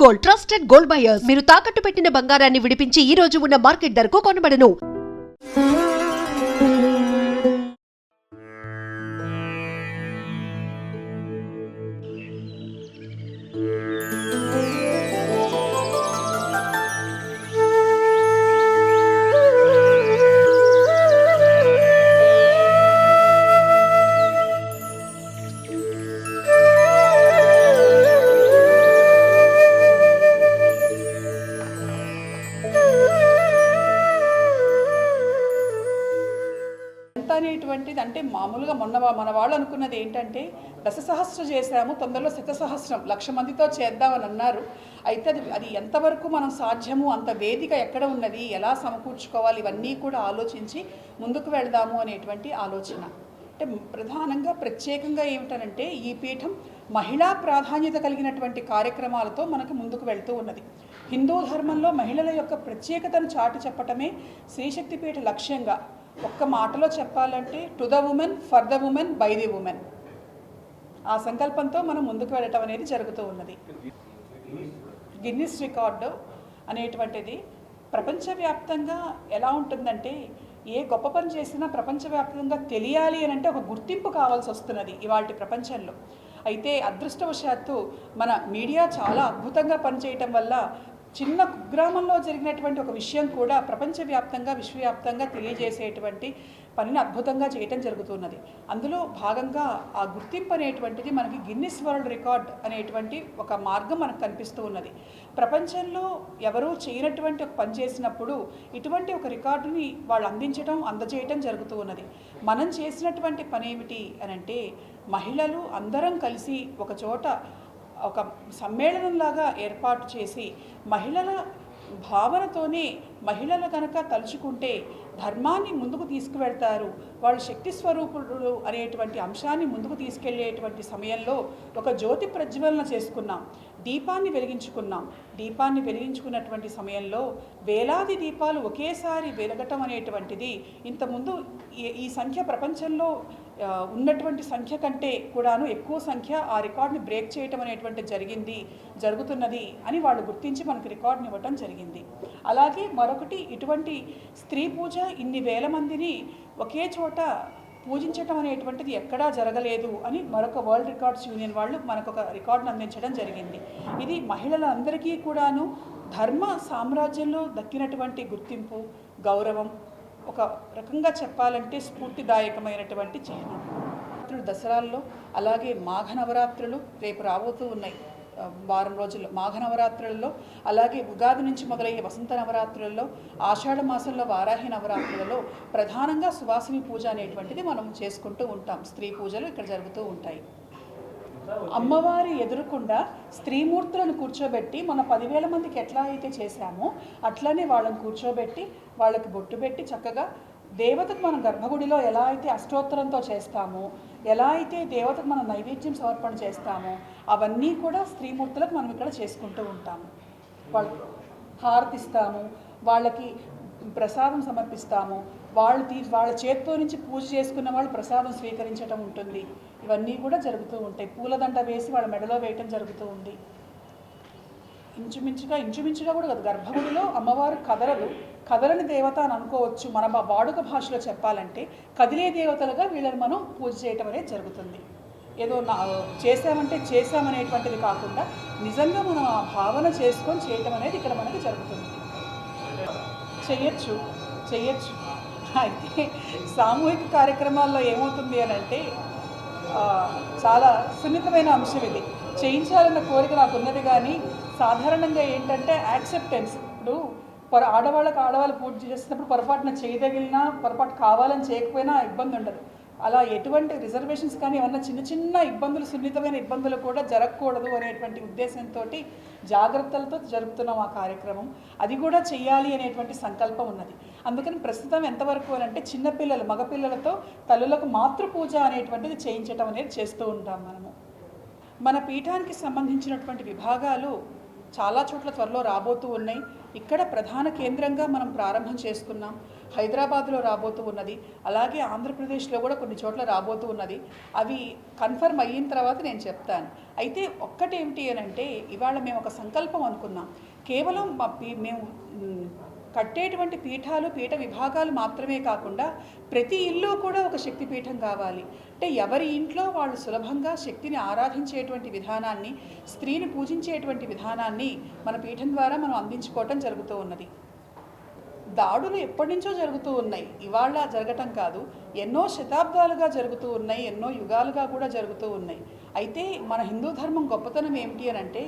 Gold trusted gold buyers మీరు తాకట్టు పెట్టిన బంగారాన్ని విడిపించి ఈ రోజు ఉన్న మార్కెట్ ధరకు కొనబడను. అనేటువంటిది అంటే మామూలుగా మన వాళ్ళు అనుకున్నది ఏంటంటే దశసహస్ర చేశాము, తొందరలో శతసహస్రం 1,00,000 మందితో చేద్దామని అన్నారు. అయితే అది ఎంతవరకు మనం సాధ్యము, అంత వేదిక ఎక్కడ ఉన్నది, ఎలా సమకూర్చుకోవాలి, ఇవన్నీ కూడా ఆలోచించి ముందుకు వెళ్దాము అనేటువంటి ఆలోచన. అంటే ప్రధానంగా ప్రత్యేకంగా ఏమిటనంటే ఈ పీఠం మహిళా ప్రాధాన్యత కలిగినటువంటి కార్యక్రమాలతో మనకు ముందుకు వెళ్తూ ఉన్నది. హిందూ ధర్మంలో మహిళల యొక్క ప్రత్యేకతను చాటి చెప్పటమే శ్రీశక్తిపీఠ లక్ష్యంగా. ఒక్క మాటలో చెప్పాలంటే to the women, for the women, by the women, ఆ సంకల్పంతో మనం ముందుకు వెళ్ళటం అనేది జరుగుతూ ఉన్నది. గిన్నిస్ రికార్డు అనేటువంటిది ప్రపంచవ్యాప్తంగా ఎలా ఉంటుందంటే ఏ గొప్ప పని చేసినా ప్రపంచవ్యాప్తంగా తెలియాలి అని అంటే ఒక గుర్తింపు కావాల్సి వస్తున్నది ఇవాళ ప్రపంచంలో. అయితే అదృష్టవశాత్తు మన మీడియా చాలా అద్భుతంగా పనిచేయటం వల్ల చిన్న కుగ్రామంలో జరిగినటువంటి ఒక విషయం కూడా ప్రపంచవ్యాప్తంగా విశ్వవ్యాప్తంగా తెలియజేసేటువంటి పనిని అద్భుతంగా చేయటం జరుగుతున్నది. అందులో భాగంగా ఆ గుర్తింపు అనేటువంటిది మనకి గిన్నిస్ వరల్డ్ రికార్డ్ అనేటువంటి ఒక మార్గం మనకు కనిపిస్తూ ఉన్నది. ప్రపంచంలో ఎవరూ చేయనటువంటి ఒక పని చేసినప్పుడు ఇటువంటి ఒక రికార్డుని వాళ్ళు అందజేయటం జరుగుతూ ఉన్నది. మనం చేసినటువంటి పని ఏమిటి అని అంటే మహిళలు అందరం కలిసి ఒక చోట ఒక సమ్మేళనంలాగా ఏర్పాటు చేసి మహిళల భావనతోనే మహిళలు కనుక తలుచుకుంటే ధర్మాన్ని ముందుకు తీసుకువెళ్తారు, వాళ్ళు శక్తి స్వరూపులు అనేటువంటి అంశాన్ని ముందుకు తీసుకెళ్లేటువంటి సమయంలో ఒక జ్యోతి ప్రజ్వలన చేసుకున్నాం, దీపాన్ని వెలిగించుకున్నటువంటి సమయంలో వేలాది దీపాలు ఒకేసారి వెలగటం అనేటువంటిది ఇంతకుముందు ఈ సంఖ్య ప్రపంచంలో ఉన్నటువంటి సంఖ్య కంటే కూడాను ఎక్కువ సంఖ్య ఆ రికార్డుని బ్రేక్ చేయటం అనేటువంటి జరుగుతున్నది అని వాళ్ళు గుర్తించి మనకు రికార్డుని ఇవ్వటం జరిగింది. అలాగే మరొకటి, ఇటువంటి స్త్రీ పూజ ఇన్ని వేల మందిని ఒకే చోట పూజించటం అనేటువంటిది ఎక్కడా జరగలేదు అని మరొక వరల్డ్ రికార్డ్స్ యూనియన్ వాళ్ళు మనకు ఒక రికార్డును అందించడం జరిగింది. ఇది మహిళలందరికీ కూడాను ధర్మ సామ్రాజ్యంలో దక్కినటువంటి గుర్తింపు, గౌరవం, ఒక రకంగా చెప్పాలంటే స్ఫూర్తిదాయకమైనటువంటి చిహ్నం. దసరాల్లో అలాగే మాఘ నవరాత్రులు రేపు రాబోతూ ఉన్నాయి, వారం రోజుల్లో మాఘ నవరాత్రులలో, అలాగే ఉగాది నుంచి మొదలయ్యే వసంత నవరాత్రులలో, ఆషాఢ మాసంలో వారాహి నవరాత్రులలో ప్రధానంగా సువాసిని పూజ అనేటువంటిది మనం చేసుకుంటూ ఉంటాం. స్త్రీ పూజలు ఇక్కడ జరుగుతూ ఉంటాయి. అమ్మవారి ఎదురుకుండా స్త్రీమూర్తులను కూర్చోబెట్టి మన 10,000 మందికి ఎట్లా అయితే చేశామో అట్లనే వాళ్ళని కూర్చోబెట్టి వాళ్ళకి బొట్టు పెట్టి చక్కగా దేవతకు మనం గర్భగుడిలో ఎలా అయితే అష్టోత్తరంతో చేస్తామో, ఎలా అయితే దేవతకు మనం నైవేద్యం సమర్పణ చేస్తామో అవన్నీ కూడా స్త్రీమూర్తులకు మనం ఇక్కడ చేసుకుంటూ ఉంటాము. వాళ్ళకి హారతిస్తాము, వాళ్ళకి ప్రసాదం సమర్పిస్తాము, వాళ్ళ చేతితో నుంచి పూజ చేసుకున్న వాళ్ళు ప్రసాదం స్వీకరించడం ఉంటుంది. ఇవన్నీ కూడా జరుగుతూ ఉంటాయి. పూలదండ వేసి వాళ్ళ మెడలో వేయటం జరుగుతూ ఉంది. ఇంచుమించుగా కూడా కదా, గర్భగుడిలో అమ్మవారు కదలని దేవత అని అనుకోవచ్చు. మన వాడుక భాషలో చెప్పాలంటే కదిలే దేవతలుగా వీళ్ళని మనం పూజ చేయటం అనేది జరుగుతుంది. ఏదో చేశామనేటువంటిది కాకుండా నిజంగా మనం ఆ భావన చేసుకొని చేయటం అనేది ఇక్కడ మనకి జరుగుతుంది. చెయ్యొచ్చు. అయితే సామూహిక కార్యక్రమాల్లో ఏమవుతుంది అని అంటే చాలా సున్నితమైన అంశం ఇది. చేయించాలన్న కోరిక నాకు ఉన్నది, కానీ సాధారణంగా ఏంటంటే యాక్సెప్టెన్స్. ఇప్పుడు ఆడవాళ్ళు పూజ చేసినప్పుడు పొరపాటున చేయదగిలినా, పొరపాటు కావాలని చేయకపోయినా ఇబ్బంది ఉండదు. అలా ఎటువంటి రిజర్వేషన్స్ కానీ ఏమన్నా చిన్న ఇబ్బందులు, సున్నితమైన ఇబ్బందులు కూడా జరగకూడదు అనేటువంటి ఉద్దేశంతో జాగ్రత్తలతో జరుపుతున్నాం ఆ కార్యక్రమం. అది కూడా చెయ్యాలి అనేటువంటి సంకల్పం ఉన్నది. అందుకని ప్రస్తుతం ఎంతవరకు అని అంటే చిన్నపిల్లలు, మగపిల్లలతో తల్లులకు మాతృపూజ అనేటువంటిది చేయించటం అనేది చేస్తూ ఉంటాం మనము. మన పీఠానికి సంబంధించినటువంటి విభాగాలు చాలా చోట్ల త్వరలో రాబోతూ ఉన్నాయి. ఇక్కడ ప్రధాన కేంద్రంగా మనం ప్రారంభం చేసుకున్నాం. హైదరాబాద్లో రాబోతూ ఉన్నది, అలాగే ఆంధ్రప్రదేశ్లో కూడా కొన్ని చోట్ల రాబోతూ ఉన్నది. అవి కన్ఫర్మ్ అయిన తర్వాత నేను చెప్తాను. అయితే ఒక్కటేమిటి అని అంటే, ఇవాళ మేము ఒక సంకల్పం అనుకున్నాం. కేవలం మేము కట్టేటువంటి పీఠాలు, పీఠ విభాగాలు మాత్రమే కాకుండా ప్రతి ఇల్లు కూడా ఒక శక్తి పీఠం కావాలి. అంటే ఎవరి ఇంట్లో వాళ్ళు సులభంగా శక్తిని ఆరాధించేటువంటి విధానాన్ని, స్త్రీని పూజించేటువంటి విధానాన్ని మన పీఠం ద్వారా మనం అందించుకోవటం జరుగుతూ ఉన్నది. దాడులు ఎప్పటి నుంచో జరుగుతూ ఉన్నాయి, ఇవాళ జరగటం కాదు. ఎన్నో శతాబ్దాలుగా జరుగుతూ ఉన్నాయి, ఎన్నో యుగాలుగా కూడా జరుగుతూ ఉన్నాయి. అయితే మన హిందూ ధర్మం గొప్పతనం ఏమిటి అని అంటే,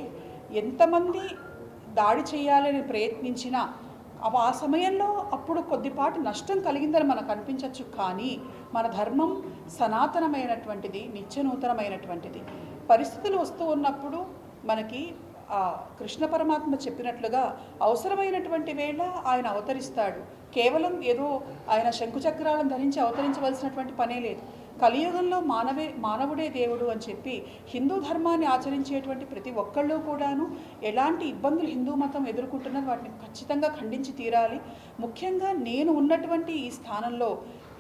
ఎంతమంది దాడి చేయాలని ప్రయత్నించినా ఆ సమయంలో అప్పుడు కొద్దిపాటి నష్టం కలిగిందని మనకు అనిపించవచ్చు. కానీ మన ధర్మం సనాతనమైనటువంటిది, నిత్యనూతనమైనటువంటిది. పరిస్థితులు వస్తూ ఉన్నప్పుడు మనకి కృష్ణ పరమాత్మ చెప్పినట్లుగా అవసరమైనటువంటి వేళ ఆయన అవతరిస్తాడు. కేవలం ఏదో ఆయన శంకుచక్రాలను ధరించి అవతరించవలసినటువంటి పనే లేదు. కలియుగంలో మానవుడే దేవుడు అని చెప్పి హిందూ ధర్మాన్ని ఆచరించేటువంటి ప్రతి ఒక్కళ్ళు కూడాను ఎలాంటి ఇబ్బందులు హిందూ మతం ఎదుర్కొంటున్నది వాటిని ఖచ్చితంగా ఖండించి తీరాలి. ముఖ్యంగా నేను ఉన్నటువంటి ఈ స్థానంలో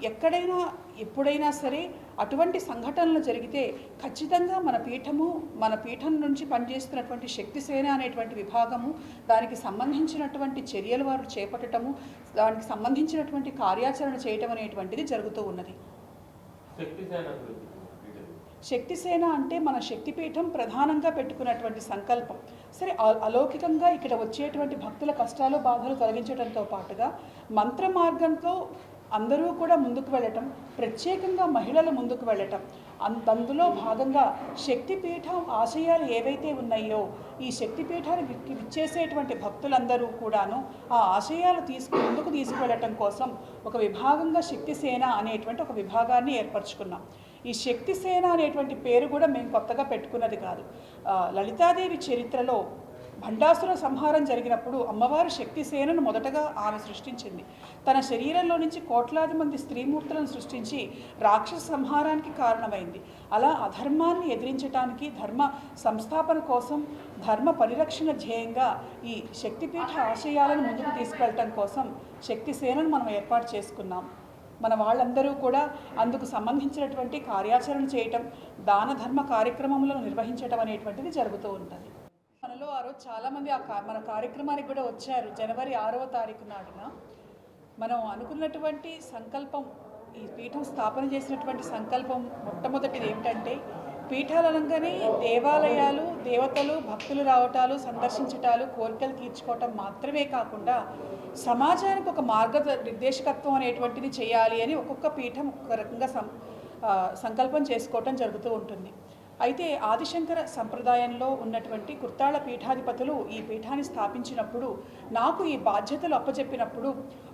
ఎక్కడైనా ఎప్పుడైనా సరే అటువంటి సంఘటనలు జరిగితే ఖచ్చితంగా మన పీఠం నుంచి పనిచేస్తున్నటువంటి శక్తిసేన అనేటువంటి విభాగము, దానికి సంబంధించినటువంటి చర్యలు వారు చేపట్టడము, దానికి సంబంధించినటువంటి కార్యాచరణ చేయటం అనేటువంటిది జరుగుతూ ఉన్నది. శక్తిసేన అంటే మన శక్తిపీఠం ప్రధానంగా పెట్టుకున్నటువంటి సంకల్పం. సరే, అలౌకికంగా ఇక్కడ వచ్చేటువంటి భక్తుల కష్టాలు బాధలు తొలగించడంతో పాటుగా మంత్ర మార్గంతో అందరూ కూడా ముందుకు వెళ్ళటం, ప్రత్యేకంగా మహిళలు ముందుకు వెళ్ళటం, అందులో భాగంగా శక్తిపీఠం ఆశయాలు ఏవైతే ఉన్నాయో ఈ శక్తిపీఠాన్ని విచ్చేసేటువంటి భక్తులందరూ కూడాను ఆ ఆశయాలు ముందుకు తీసుకువెళ్ళటం కోసం ఒక విభాగంగా శక్తిసేన అనేటువంటి ఒక విభాగాన్ని ఏర్పరచుకున్నాం. ఈ శక్తిసేన అనేటువంటి పేరు కూడా మేము కొత్తగా పెట్టుకున్నది కాదు. లలితాదేవి చరిత్రలో భండాసుర సంహారం జరిగినప్పుడు అమ్మవారు శక్తిసేనను మొదటగా ఆమె సృష్టించింది. తన శరీరంలో నుంచి కోట్లాది మంది స్త్రీమూర్తులను సృష్టించి రాక్షస సంహారానికి కారణమైంది. అలా అధర్మాన్ని ఎదిరించడానికి, ధర్మ సంస్థాపన కోసం, ధర్మ పరిరక్షణ ధ్యేయంగా ఈ శక్తిపీఠ ఆశయాలను ముందుకు తీసుకెళ్ళటం కోసం శక్తిసేనను మనం ఏర్పాటు చేసుకున్నాం. మన వాళ్ళందరూ కూడా అందుకు సంబంధించినటువంటి కార్యాచరణ చేయటం, దాన ధర్మ కార్యక్రమములను నిర్వహించటం అనేటువంటిది జరుగుతూ ఉంటుంది. మనలో ఆ రోజు చాలామంది మన కార్యక్రమానికి కూడా వచ్చారు. జనవరి 6వ తారీఖు నాడున మనం అనుకున్నటువంటి సంకల్పం, ఈ పీఠం స్థాపన చేసినటువంటి సంకల్పం మొట్టమొదటిది ఏమిటంటే, పీఠాలు అనగానే దేవాలయాలు, దేవతలు, భక్తులు రావటాలు, సందర్శించటాలు, కోరికలు తీర్చుకోవటం మాత్రమే కాకుండా సమాజానికి ఒక నిర్దేశకత్వం అనేటువంటిది చేయాలి అని ఒక్కొక్క పీఠం ఒక్కొక్క రకంగా సంకల్పం చేసుకోవటం జరుగుతూ ఉంటుంది. అయితే ఆదిశంకర సంప్రదాయంలో ఉన్నటువంటి కుర్తాళ పీఠాధిపతులు ఈ పీఠాన్ని స్థాపించినప్పుడు, నాకు ఈ బాధ్యతలు అప్పచెప్పినప్పుడు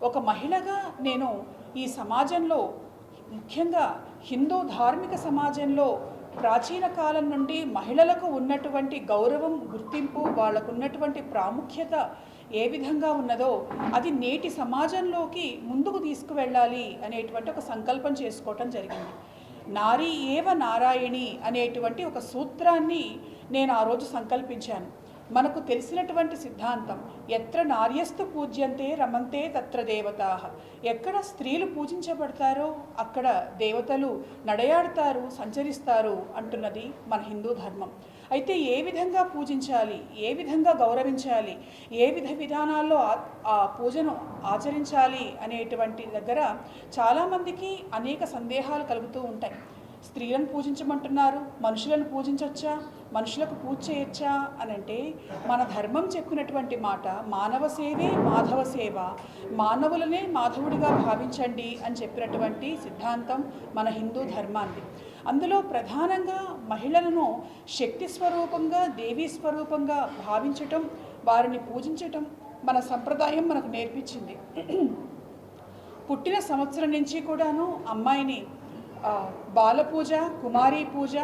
ఒక మహిళగా నేను ఈ సమాజంలో, ముఖ్యంగా హిందూ ధార్మిక సమాజంలో ప్రాచీన కాలం నుండి మహిళలకు ఉన్నటువంటి గౌరవం, గుర్తింపు, వాళ్ళకు ఉన్నటువంటి ప్రాముఖ్యత ఏ విధంగా ఉన్నదో అది నేటి సమాజంలోకి ముందుకు తీసుకువెళ్ళాలి అనేటువంటి ఒక సంకల్పం చేసుకోవటం జరిగింది. నారీ ఏవ నారాయణి అనేటువంటి ఒక సూత్రాన్ని నేను ఆ రోజు సంకల్పించాను. మనకు తెలిసినటువంటి సిద్ధాంతం, ఎత్ర నార్యస్తు పూజ్యంతే రమంతే తత్ర దేవతాః. ఎక్కడ స్త్రీలు పూజించబడతారో అక్కడ దేవతలు నడయాడతారు, సంచరిస్తారు అంటున్నది మన హిందూ ధర్మం. అయితే ఏ విధంగా పూజించాలి, ఏ విధంగా గౌరవించాలి, ఏ విధానాల్లో ఆ పూజను ఆచరించాలి అనేటువంటి దగ్గర చాలామందికి అనేక సందేహాలు కలుగుతూ ఉంటాయి. స్త్రీలను పూజించమంటున్నారు, మనుషులను పూజించవచ్చా, మనుషులకు పూజ చేయొచ్చా అని అంటే, మన ధర్మం చెప్పినటువంటి మాట మానవ సేవే మాధవ సేవ, మానవులనే మాధవుడిగా భావించండి అని చెప్పినటువంటి సిద్ధాంతం మన హిందూ ధర్మాన్ని. అందులో ప్రధానంగా మహిళలను శక్తి స్వరూపంగా, దేవీ స్వరూపంగా భావించటం, వారిని పూజించటం మన సంప్రదాయం మనకు నేర్పించింది. పుట్టిన సంవత్సరం నుంచి కూడాను అమ్మాయిని బాలపూజ, కుమారీ పూజ,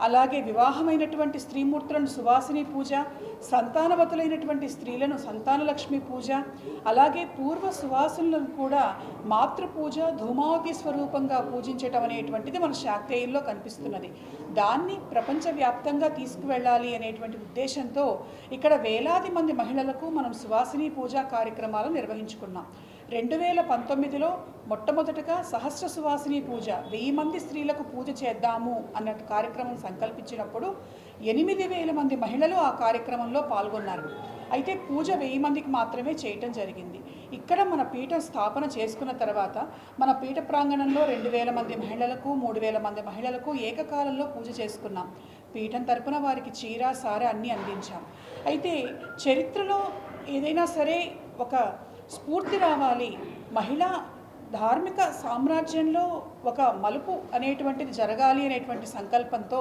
అలాగే వివాహమైనటువంటి స్త్రీమూర్తులను సువాసిని పూజ, సంతానవతులైనటువంటి స్త్రీలను సంతానలక్ష్మి పూజ, అలాగే పూర్వ సువాసులను కూడా మాతృపూజ, ధూమావతి స్వరూపంగా పూజించటం అనేటువంటిది మన శాక్తేయంలో కనిపిస్తున్నది. దాన్ని ప్రపంచవ్యాప్తంగా తీసుకువెళ్ళాలి అనేటువంటి ఉద్దేశంతో ఇక్కడ వేలాది మంది మహిళలకు మనం సువాసిని పూజా కార్యక్రమాలు నిర్వహించుకున్నాం. 2019లో మొట్టమొదటగా సహస్ర సువాసిని పూజ 1000 మంది స్త్రీలకు పూజ చేద్దాము అన్న కార్యక్రమం సంకల్పించినప్పుడు 8000 మంది మహిళలు ఆ కార్యక్రమంలో పాల్గొన్నారు. అయితే పూజ 1000 మందికి మాత్రమే చేయటం జరిగింది. ఇక్కడ మన పీఠం స్థాపన చేసుకున్న తర్వాత మన పీఠ ప్రాంగణంలో 2000 మంది మహిళలకు 3000 మంది మహిళలకు ఏకకాలంలో పూజ చేసుకున్నాం. పీఠం తరపున వారికి చీర సారె అన్నీ అందించాం. అయితే చరిత్రలో ఏదైనా సరే ఒక స్ఫూర్తి రావాలి, మహిళా ధార్మిక సామ్రాజ్యంలో ఒక మలుపు అనేటువంటిది జరగాలి అనేటువంటి సంకల్పంతో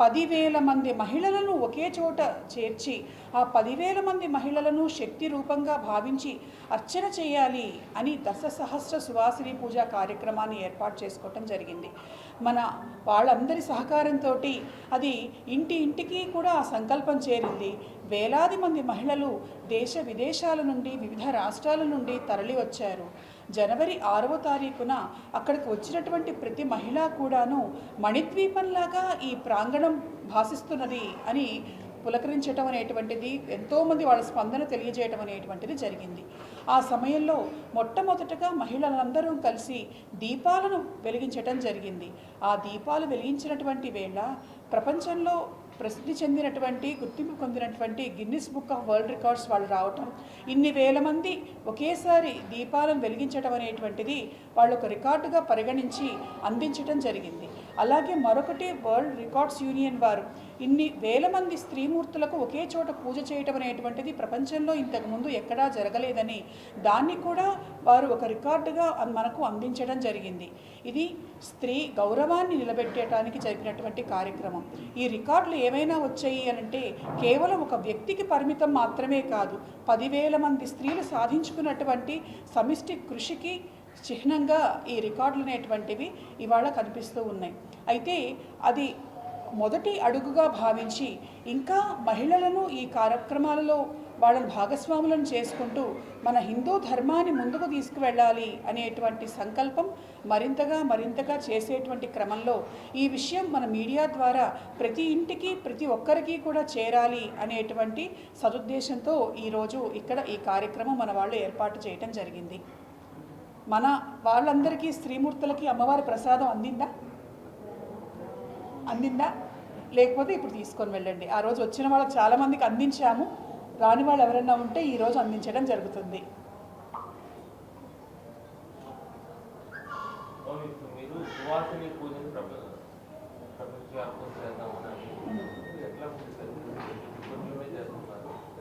10,000 మంది మహిళలను ఒకే చోట చేర్చి ఆ 10,000 మంది మహిళలను శక్తి రూపంగా భావించి అర్చన చేయాలి అని దశసహస్ర సువాసిని పూజ కార్యక్రమాన్ని ఏర్పాటు చేసుకోవటం జరిగింది. మన వాళ్ళందరి సహకారంతో అది ఇంటికి కూడా ఆ సంకల్పం చేరింది. వేలాది మంది మహిళలు దేశ విదేశాల నుండి వివిధ రాష్ట్రాల నుండి తరలి వచ్చారు. జనవరి 6వ తారీఖున అక్కడికి వచ్చినటువంటి ప్రతి మహిళ కూడాను మణిద్వీపంలాగా ఈ ప్రాంగణం భాసిస్తున్నది అని పులకరించటం అనేటువంటిది, ఎంతోమంది వాళ్ళ స్పందన తెలియజేయటం అనేటువంటిది జరిగింది. ఆ సమయంలో మొట్టమొదటగా మహిళలందరూ కలిసి దీపాలను వెలిగించటం జరిగింది. ఆ దీపాలు వెలిగించినటువంటి వేళ ప్రపంచంలో ప్రసిద్ధి చెందినటువంటి గుర్తింపు పొందినటువంటి Guinness book of world records వాళ్ళు రావటం, ఇన్ని వేల మంది ఒకేసారి దీపాలను వెలిగించడం అనేటువంటిది వాళ్ళు ఒక రికార్డుగా పరిగణించి అందించడం జరిగింది. అలాగే మరొకటి వరల్డ్ రికార్డ్స్ యూనియన్ వారు ఇన్ని వేల మంది స్త్రీమూర్తులకు ఒకే చోట పూజ చేయటం అనేటువంటిది ప్రపంచంలో ఇంతకుముందు ఎక్కడా జరగలేదని దాన్ని కూడా వారు ఒక రికార్డుగా మనకు అందించడం జరిగింది. ఇది స్త్రీ గౌరవాన్ని నిలబెట్టడానికి జరిపినటువంటి కార్యక్రమం. ఈ రికార్డులు ఏమైనా వచ్చాయి అనంటే కేవలం ఒక వ్యక్తికి పరిమితం మాత్రమే కాదు, 10,000 మంది స్త్రీలు సాధించుకున్నటువంటి సమిష్టి కృషికి చిహ్నంగా ఈ రికార్డులు అనేటువంటివి ఇవాళ కనిపిస్తూ ఉన్నాయి. అయితే అది మొదటి అడుగుగా భావించి ఇంకా మహిళలను ఈ కార్యక్రమాలలో వాళ్ళని భాగస్వాములను చేసుకుంటూ మన హిందూ ధర్మాన్ని ముందుకు తీసుకువెళ్ళాలి అనేటువంటి సంకల్పం మరింతగా చేసేటువంటి క్రమంలో ఈ విషయం మన మీడియా ద్వారా ప్రతి ఇంటికి ప్రతి ఒక్కరికి కూడా చేరాలి అనేటువంటి సదుద్దేశంతో ఈరోజు ఇక్కడ ఈ కార్యక్రమం మన వాళ్ళు ఏర్పాటు చేయటం జరిగింది. మన వాళ్ళందరికీ స్త్రీమూర్తులకి అమ్మవారి ప్రసాదం అందిందా లేకపోతే ఇప్పుడు తీసుకొని వెళ్ళండి. ఆ రోజు వచ్చిన వాళ్ళకి చాలామందికి అందించాము, రాని వాళ్ళు ఎవరైనా ఉంటే ఈరోజు అందించడం జరుగుతుంది.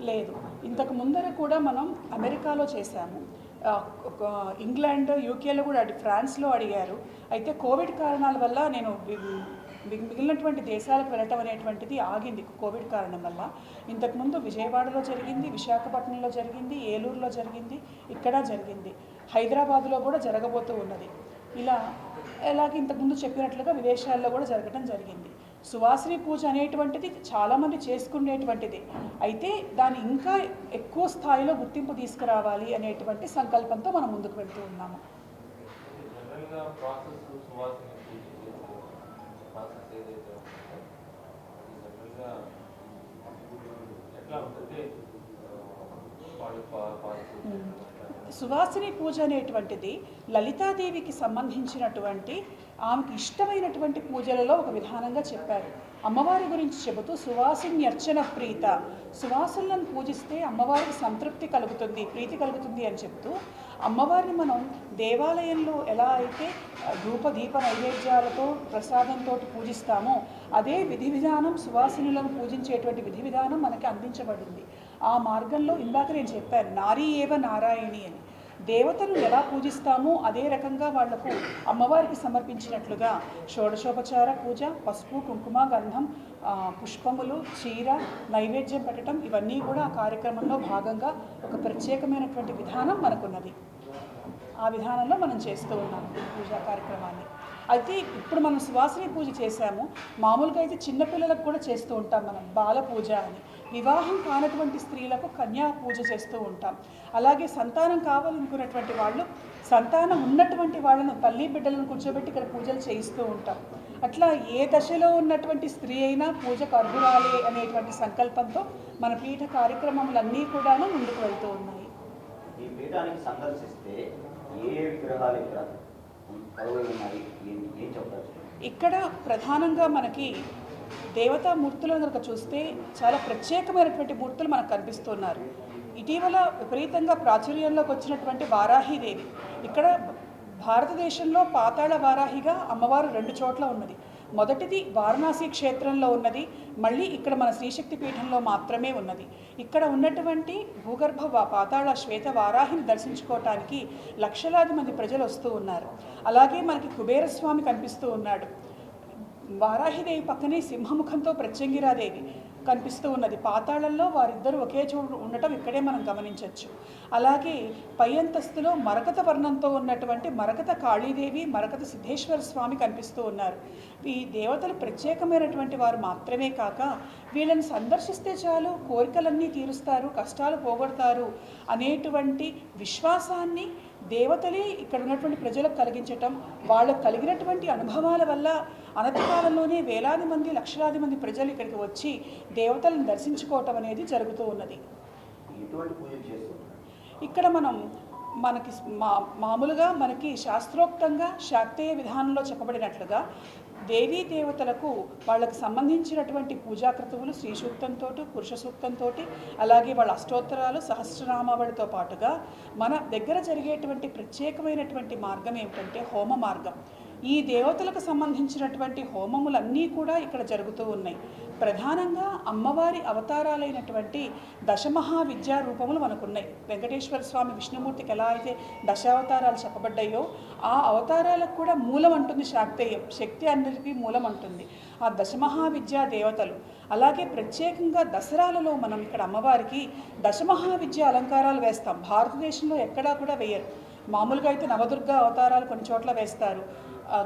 లేదు, ఇంతకు ముందర కూడా మనం అమెరికాలో చేశాము, ఇంగ్లాండ్ యూకేలో కూడా ఫ్రాన్స్లో అడిగారు. అయితే కోవిడ్ కారణాల వల్ల నేను మిగిలినటువంటి దేశాలకు వెళ్ళటం అనేటువంటిది ఆగింది కోవిడ్ కారణం వల్ల. ఇంతకుముందు విజయవాడలో జరిగింది, విశాఖపట్నంలో జరిగింది, ఏలూరులో జరిగింది, ఇక్కడ జరిగింది, హైదరాబాద్లో కూడా జరగబోతూ ఉన్నది. ఎలాగ ఇంతకుముందు చెప్పినట్లుగా విదేశాల్లో కూడా జరగటం జరిగింది. సువాసిని పూజ అనేటువంటిది చాలామంది చేసుకునేటువంటిది, అయితే దాన్ని ఇంకా ఎక్కువ స్థాయిలో గుర్తింపు తీసుకురావాలి అనేటువంటి సంకల్పంతో మనం ముందుకు వెళ్తూ ఉన్నాము. సువాసిని పూజ అనేటువంటిది లలితాదేవికి సంబంధించినటువంటి ఆమెకి ఇష్టమైనటువంటి పూజలలో ఒక విధానంగా చెప్పారు. అమ్మవారి గురించి చెబుతూ సువాసిన్యర్చన ప్రీత, సువాసులను పూజిస్తే అమ్మవారికి సంతృప్తి కలుగుతుంది, ప్రీతి కలుగుతుంది అని చెప్తూ అమ్మవారిని మనం దేవాలయంలో ఎలా అయితే ధూప దీప నైవేద్యాలతో ప్రసాదంతో పూజిస్తామో అదే విధి విధానం సువాసినులను పూజించేటువంటి విధి విధానం మనకి అందించబడింది. ఆ మార్గంలో ఇందాక నేను చెప్పాను, నారీ ఏవ నారాయణి అని. దేవతను ఎలా పూజిస్తామో అదే రకంగా వాళ్లకు అమ్మవారికి సమర్పించినట్లుగా షోడశోపచార పూజ, పసుపు కుంకుమ గంధం, పుష్పములు, చీర, నైవేద్యం పెట్టడం, ఇవన్నీ కూడా ఆ కార్యక్రమంలో భాగంగా ఒక ప్రత్యేకమైనటువంటి విధానం మనకున్నది. ఆ విధానంలో మనం చేస్తూ ఉన్నాం పూజా కార్యక్రమాన్ని. అయితే ఇప్పుడు మనం సువాసిని పూజ చేశాము, మామూలుగా అయితే చిన్నపిల్లలకు కూడా చేస్తూ ఉంటాం మనం బాల పూజ అని. వివాహం కానటువంటి స్త్రీలకు కన్యా పూజ చేస్తూ ఉంటాం. అలాగే సంతానం కావాలనుకున్నటువంటి వాళ్ళు, సంతానం ఉన్నటువంటి వాళ్ళను తల్లి బిడ్డలను కూర్చోబెట్టి ఇక్కడ పూజలు చేయిస్తూ ఉంటాం. అట్లా ఏ దశలో ఉన్నటువంటి స్త్రీ అయినా పూజకు అర్హురాలే అనేటువంటి సంకల్పంతో మన పీఠ కార్యక్రమములన్నీ కూడాను ముందుకు వెళ్తూ ఉన్నాయి. ఈ పీఠానికి సందర్శిస్తే ఏ విగ్రహాలు ఇక్కడ కొలువై ఉన్నాయి, ఏం చెప్తారు? ఇక్కడ ప్రధానంగా మనకి దేవతామూర్తులను కనుక చూస్తే చాలా ప్రత్యేకమైనటువంటి మూర్తులు మనకు కనిపిస్తున్నారు. ఇటీవల విపరీతంగా ప్రాచుర్యంలోకి వచ్చినటువంటి వారాహీదేవి ఇక్కడ భారతదేశంలో పాతాళ వారాహిగా అమ్మవారు 2 చోట్ల ఉన్నది. మొదటిది వారణాసి క్షేత్రంలో ఉన్నది, మళ్ళీ ఇక్కడ మన శ్రీశక్తి పీఠంలో మాత్రమే ఉన్నది. ఇక్కడ ఉన్నటువంటి భూగర్భ పాతాళ శ్వేత వారాహిని దర్శించుకోవటానికి లక్షలాది మంది ప్రజలు వస్తూ ఉన్నారు. అలాగే మనకి కుబేరస్వామి కనిపిస్తూ ఉన్నాడు. వారాహిదేవి పక్కనే సింహముఖంతో ప్రత్యంగిరాదేవి కనిపిస్తూ ఉన్నది. పాతాళంలో వారిద్దరూ ఒకే చోటు ఉండటం ఇక్కడే మనం గమనించవచ్చు. అలాగే పై అంతస్తులో మరకత వర్ణంతో ఉన్నటువంటి మరకత కాళీదేవి, మరకత సిద్ధేశ్వర స్వామి కనిపిస్తూ ఉన్నారు. ఈ దేవతలు ప్రత్యేకమైనటువంటి వారు మాత్రమే కాక వీళ్ళని సందర్శిస్తే చాలు కోరికలన్నీ తీరుస్తారు, కష్టాలు పోగొడతారు అనేటువంటి విశ్వాసాన్ని దేవతలే ఇక్కడ ఉన్నటువంటి ప్రజలకు కలిగించటం, వాళ్ళకు కలిగినటువంటి అనుభవాల వల్ల అనతి కాలంలోనే వేలాది మంది, లక్షలాది మంది ప్రజలు ఇక్కడికి వచ్చి దేవతలను దర్శించుకోవటం అనేది జరుగుతూ ఉన్నది. ఇక్కడ మనకి మామూలుగా మనకి శాస్త్రోక్తంగా శాక్తేయ విధానంలో చెప్పబడినట్లుగా దేవీ దేవతలకు వాళ్ళకు సంబంధించినటువంటి పూజాకృతువులు శ్రీ సూక్తంతో, పురుష సూక్తంతో, అలాగే వాళ్ళ అష్టోత్తరాలు సహస్రనామావళితో పాటుగా మన దగ్గర జరిగేటువంటి ప్రత్యేకమైనటువంటి మార్గం ఏమిటంటే హోమ మార్గం. ఈ దేవతలకు సంబంధించినటువంటి హోమములన్నీ కూడా ఇక్కడ జరుగుతూ ఉన్నాయి. ప్రధానంగా అమ్మవారి అవతారాలైనటువంటి దశమహావిద్యా రూపములు మనకున్నాయి. వెంకటేశ్వర స్వామి విష్ణుమూర్తికి ఎలా అయితే దశావతారాలు చెప్పబడ్డాయో ఆ అవతారాలకు కూడా మూలం అంటుంది శాక్తేయం, శక్తి అన్నిటికీ మూలం అంటుంది ఆ దశమహావిద్యా దేవతలు. అలాగే ప్రత్యేకంగా దసరాలలో మనం ఇక్కడ అమ్మవారికి దశమహావిద్య అలంకారాలు వేస్తాం. భారతదేశంలో ఎక్కడా కూడా వేయరు. మామూలుగా అయితే నవదుర్గ అవతారాలు కొన్ని చోట్ల వేస్తారు,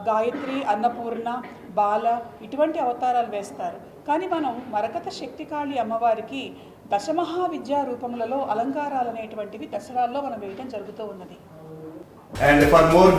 గాయత్రి, అన్నపూర్ణ, బాల ఇటువంటి అవతారాలు వేస్తారు. కానీ మనం మరకత శక్తికాళి అమ్మవారికి దశమహావిద్యా రూపములలో అలంకారాలు అనేటువంటివి దసరాల్లో మనం వేయడం జరుగుతూ ఉన్నది. And for more